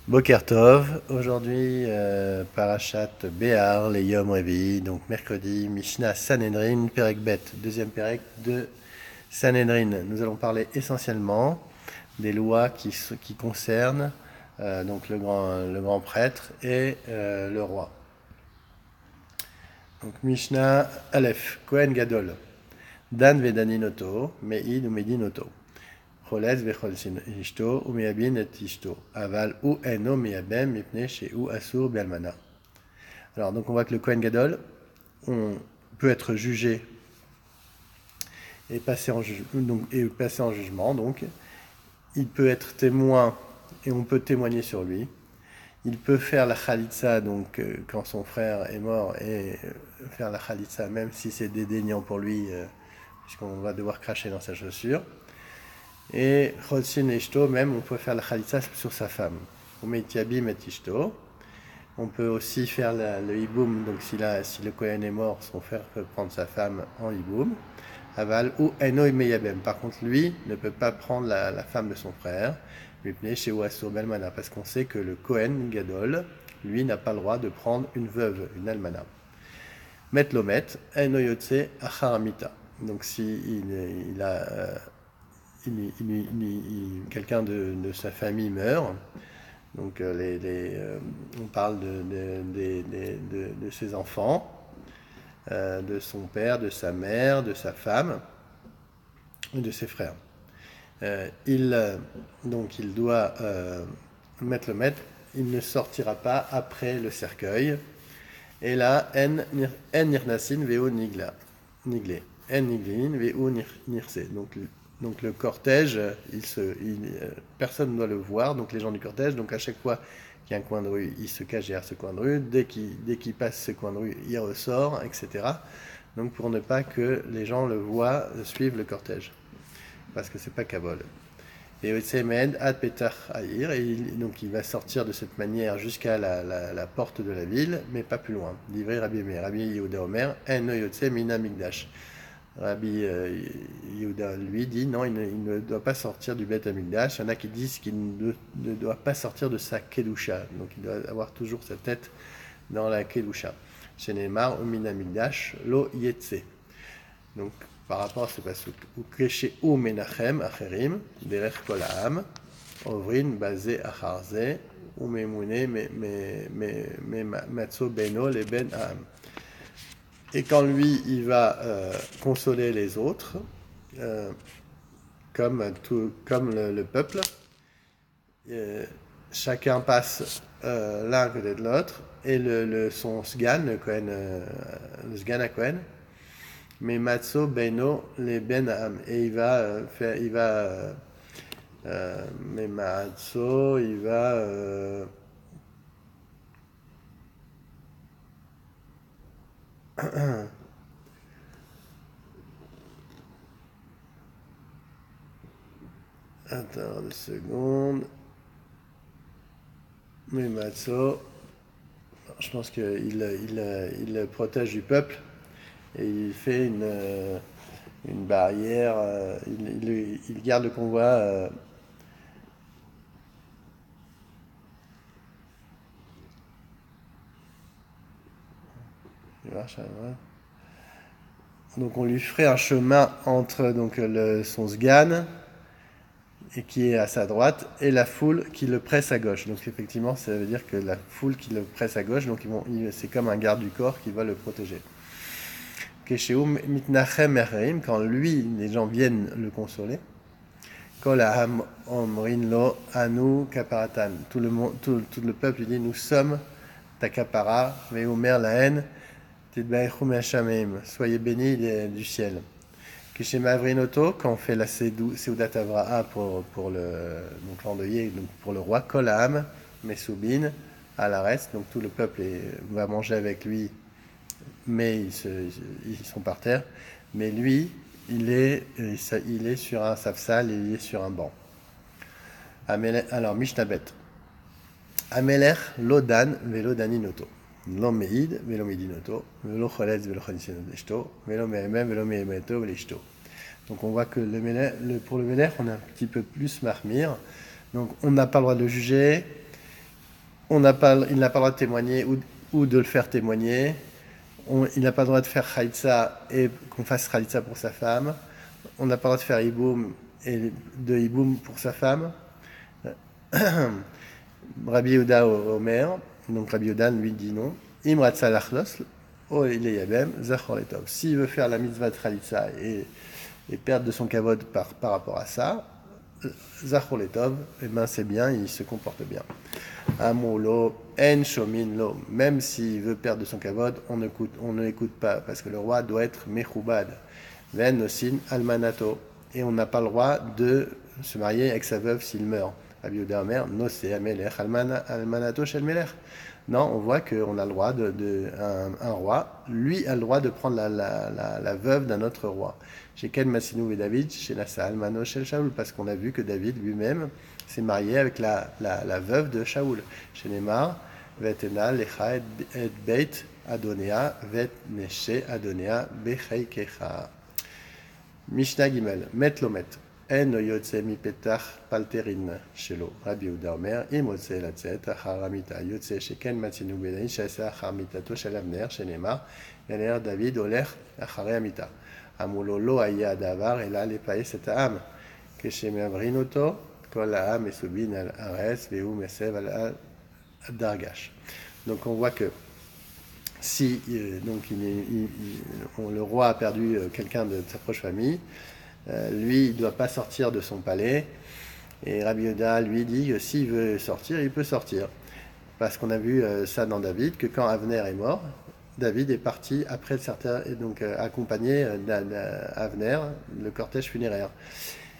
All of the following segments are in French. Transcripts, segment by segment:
Boker Tov, aujourd'hui Parashat Béar, les Yom Revi, donc mercredi, Mishnah Sanhedrin, Perek Bet, deuxième Perek de Sanhedrin. Nous allons parler essentiellement des lois qui concernent donc le grand prêtre et le roi. Donc Mishnah Aleph, Kohen Gadol, Dan Vedaninoto, Meid ou Medinoto. חולץ וחולצין אשתו ומייבין את אשתו, אבל הוא אינו מייבם מפני שהוא אסור באלמנה. Alors donc on voit que le Kohen Gadol, on peut être jugé et passer en jugement, donc il peut être témoin et on peut témoigner sur lui. Il peut faire la khalitsa, donc quand son frère est mort, et faire la khalitsa même si c'est dédaignant pour lui, puisqu'on va devoir cracher dans sa chaussure. Et Cholsin Eshto, même, on peut faire la khalitsa sur sa femme. On met Tiabim et Ishto. On peut aussi faire le hiboum, donc si le Kohen est mort, son frère peut prendre sa femme en hiboum. Aval ou Eno Meyabem. Par contre, lui ne peut pas prendre la femme de son frère, chez Ouassur Belmana, parce qu'on sait que le Kohen Gadol, lui, n'a pas le droit de prendre une veuve, une almana. Met Lomet, Eno Yotse Acharamita. Donc si il a. Quelqu'un de sa famille meurt, donc on parle de ses enfants, de son père, de sa mère, de sa femme et de ses frères. Il doit mettre le maître, il ne sortira pas après le cercueil. Et là, en nirnasin veo nigle, en niglin veo nirse. Donc le cortège, personne ne doit le voir, donc les gens du cortège, donc à chaque fois qu'il y a un coin de rue, il se cache derrière ce coin de rue, dès qu'il passe ce coin de rue, il ressort, etc. Donc pour ne pas que les gens le voient suivre le cortège, parce que c'est pas Kabol. Et Otsemed ad Petach Aïr, donc il va sortir de cette manière jusqu'à la porte de la ville, mais pas plus loin. Livré Rabbi Yehuda Omer, en yotse mina migdash. Rabbi Yehuda lui dit non, il ne doit pas sortir du Beth Amikdash. Il y en a qui disent qu'il ne doit pas sortir de sa Kedusha. Donc il doit avoir toujours sa tête dans la Kedusha. Chez Neymar, Min Amikdash, Lo Yetse. Donc par rapport à ce passage, Ukreshe ou Menachem, Acherim, Derech Kol Ha'am, Ovrin, Bazé, Acharze, ou Memune, Matzo Beno, le Ben Ha'am. Et quand lui, il va consoler les autres, comme le peuple, chacun passe l'un à côté de l'autre, et son sgan, le sgan à Kohen, mais Matzo Beno les Ben Ham, et il va mais Matzo, il va attends 2 secondes. Mais Matzo, je pense qu'il protège du peuple et il fait une barrière, il garde le convoi. Donc on lui ferait un chemin entre son sgan et qui est à sa droite et la foule qui le presse à gauche. Donc effectivement, ça veut dire que la foule qui le presse à gauche, donc c'est comme un garde du corps qui va le protéger. Quand lui, les gens viennent le consoler, tout le peuple dit nous sommes ta kapara, ve'omer la haine, soyez bénis du ciel. Chez Mavrinoto, quand on fait la Seudat Avraa pour l'endeuillé, donc pour le roi, Kolam, Mesoubin, à la reste, donc tout le peuple va manger avec lui, mais ils sont par terre. Mais lui, il est sur un safsal, il est sur un banc. Alors, Mishnabet. Ameler lodan velo daninoto. Lo meid velo medinoto. Velo choletz velo choletz velo meemem velo meemeto velo. Donc on voit que pour le Méler, on est un petit peu plus marmire. Donc on n'a pas le droit de le juger, il n'a pas le droit de témoigner ou de le faire témoigner. Il n'a pas le droit de faire Khalitsa et qu'on fasse Khalitsa pour sa femme. On n'a pas le droit de faire Iboum et de Iboum pour sa femme. Rabbi Yehuda Omer, donc Rabbi Yehuda lui dit non. Imrat Salachlos, oh il est Yabem, Zachor Letov. S'il veut faire la mitzvah de Khalitsa et perdre de son kavod par rapport à ça, Zachor Letov, eh ben c'est bien, il se comporte bien. Amolo, En Shomin Lo, même s'il veut perdre de son kavod, on ne l'écoute pas, parce que le roi doit être Mechoubad. Ven Nosin Almanato, et on n'a pas le droit de se marier avec sa veuve s'il meurt. Rabbi Yehuda Omer, Nosé Amelech Almanato Shel Melech. Non, on voit qu'on a le droit un roi, lui a le droit de prendre la veuve d'un autre roi. Chez Ken Massinou et David, chez Nassa Almano Shel Shaoul, parce qu'on a vu que David lui-même s'est marié avec la veuve de Shaoul. Chez Neymar, Vetena Lecha et Beit Adonea, Vet Neshe Adonea Becheikecha. Mishnah Gimel, Met Lomet. En yotze mi petach palterin shelo. Rabbi Yehuda Omer, im yotze latzet achar amita. Yotze sheken matzinu bedain shase achar mitato shel Avner shenema. Yaner David olech achare amita. Amulo lo haya davar ela lepaes et ha'am. Keshemeavrin oto kol ha'am mesubin al ares vehu mesev al dargash. Donc on voit que si donc le roi a perdu quelqu'un de sa proche famille, lui, il ne doit pas sortir de son palais. Et Rabbi Yehuda lui dit que s'il veut sortir, il peut sortir. Parce qu'on a vu ça dans David, que quand Avner est mort, David est parti après certains, et donc accompagné d'Avner, le cortège funéraire.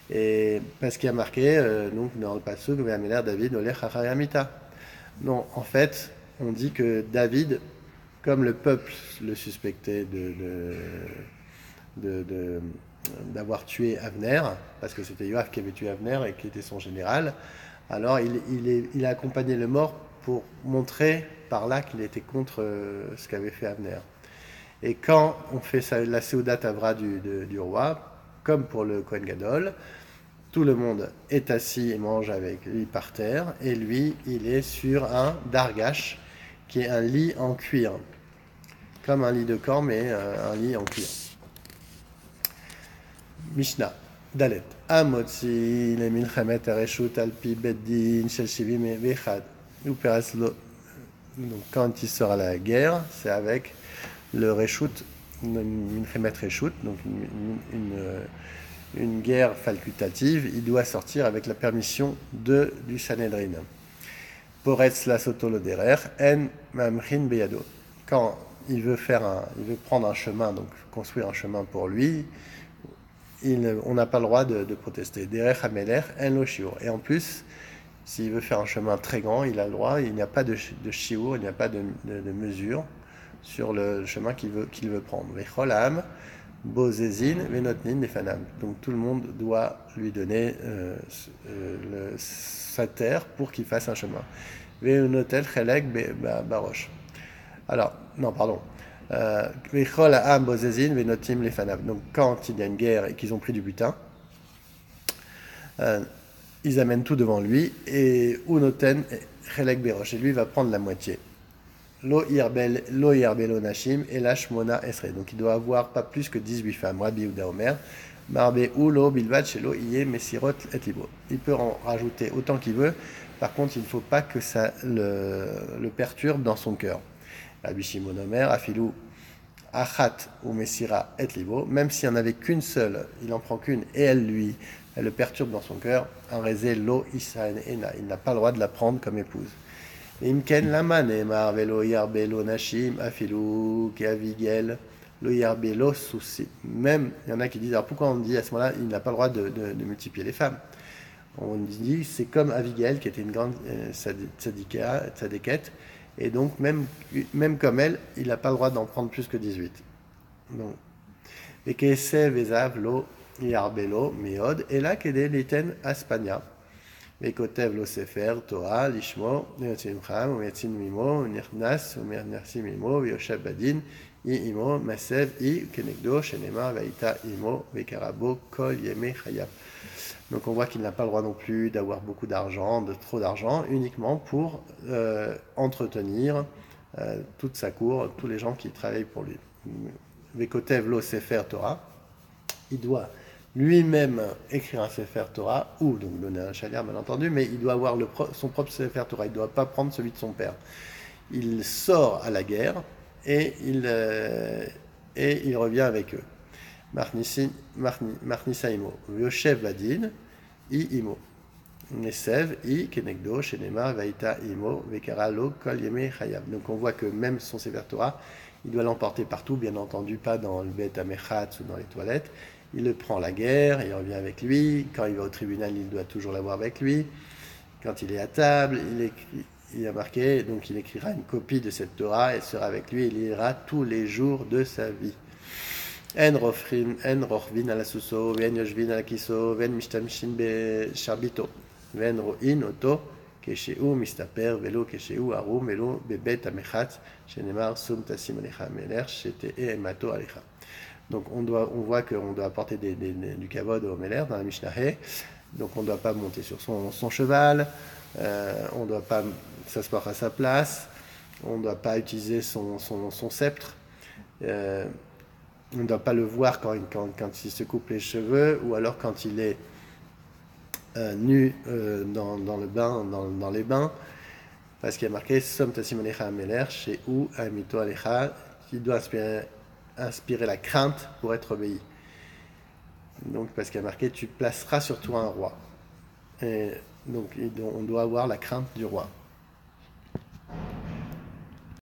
Et parce qu'il y a marqué donc dans le passage, David olech achare amita. Non, en fait, on dit que David, comme le peuple le suspectait d'avoir tué Avner, parce que c'était Yoav qui avait tué Avner et qui était son général, alors il a accompagné le mort pour montrer par là qu'il était contre ce qu'avait fait Avner. Et quand on fait la Seudat Avra du roi, comme pour le Kohen Gadol, tout le monde est assis et mange avec lui par terre, et lui, il est sur un dargash, qui est un lit en cuir, comme un lit de camp, mais un lit en cuir. Mishnah, Dalet. Amotzi le milchemet areshut alpi beddin shel shivim vechad. Donc quand il sera à la guerre, c'est avec le reshut, milchemet reshut, donc une guerre facultative. Il doit sortir avec la permission du Sanhedrin. Poretz la sotoloderer en mamchin beyado. Quand il veut prendre un chemin, donc construire un chemin pour lui, on n'a pas le droit de protester. Derech hamelech en lo shiur. Et en plus, s'il veut faire un chemin très grand, il a le droit. Il n'y a pas de shiur, il n'y a pas de mesure sur le chemin qu'il veut prendre. Vechol ha'am bozezin venotnin lefanam. Donc tout le monde doit lui donner sa terre pour qu'il fasse un chemin. Venotel chelek barosh. Alors, non, pardon. Donc quand il y a une guerre et qu'ils ont pris du butin, ils amènent tout devant lui et Unoten Chelek Berosh, et lui va prendre la moitié. Lo yerbelo nashim et lashmona esre. Donc il doit avoir pas plus que 18 femmes. Rabbi Yehuda Omer, marbe ulo bilvat shelo iye mesirot et libo. Il peut en rajouter autant qu'il veut. Par contre, il ne faut pas que ça le perturbe dans son cœur. Rabbi Shimon Omer, afilou achat ou mesira et libo. Même s'il n'y en avait qu'une seule, il n'en prend qu'une et elle le perturbe dans son cœur. Un rezé lo isaen ena. Il n'a pas le droit de la prendre comme épouse. Imken lama ne'emar velo yarbelo nashim afilou ke'avigel lo yarbelo souci. Même, il y en a qui disent, alors pourquoi on dit à ce moment-là, il n'a pas le droit de multiplier les femmes? On dit, c'est comme Abigail, qui était une grande tzadikette, et donc même comme elle, il n'a pas le droit d'en prendre plus que 18. Donc, et qu'esse vezav lo yarbelo meod, et là, kede liten aspania. וכותב לו ספר תורה לשמו ויוצא ממך ומייצין עמו ונכנס ומנכסים עמו ויושב בדין היא עמו מסב היא כנגדו שנאמר והייתה עמו ויקרא בו כל ימי חייו. Donc on voit qu'il n'a pas le droit non plus d'avoir beaucoup d'argent, de trop d'argent, uniquement pour entretenir toute sa cour, tous les gens qui travaillent pour lui. Vekotev lo sefer Torah, il doit lui-même écrire un sefer Torah, ou donc donner un shaliar bien entendu, mais il doit avoir son propre sefer Torah, il ne doit pas prendre celui de son père. Il sort à la guerre et il revient avec eux. Marnisa imo, Yoshev Vadin, I imo. Nesev, I, Kenegdo, Shenema, Vaita imo, Vekara lo, Kol Yeme Chayav. Donc on voit que même son Sefer Torah, il doit l'emporter partout, bien entendu, pas dans le Bet Amechatz ou dans les toilettes. Il le prend à la guerre, il revient avec lui. Quand il va au tribunal, il doit toujours l'avoir avec lui. Quand il est à table, il a marqué, donc il écrira une copie de cette Torah, elle sera avec lui, il lira tous les jours de sa vie. En rochvin ala suso, ven yoshvin ala kiso, ven mishtamshin besharbito, ven ro'in oto, כשהוא מסתפר ולא כשהוא ערום ולא בבית המחץ שנאמר שום תשים עליך המלך שתהא אימתו עליך. Donc on voit qu'on doit apporter du kavod au Meler dans la Mishnah. Donc on ne doit pas monter sur son cheval, on ne doit pas s'asseoir à sa place, on ne doit pas utiliser son sceptre, on ne doit pas le voir quand il se coupe les cheveux ou alors quand il est nu dans le bain, dans les bains, parce qu'il y a marqué Som tasim alecha ameler chez ou amito alecha, qui doit inspirer la crainte pour être obéi. Donc parce qu'il y a marqué tu placeras sur toi un roi. Et donc on doit avoir la crainte du roi.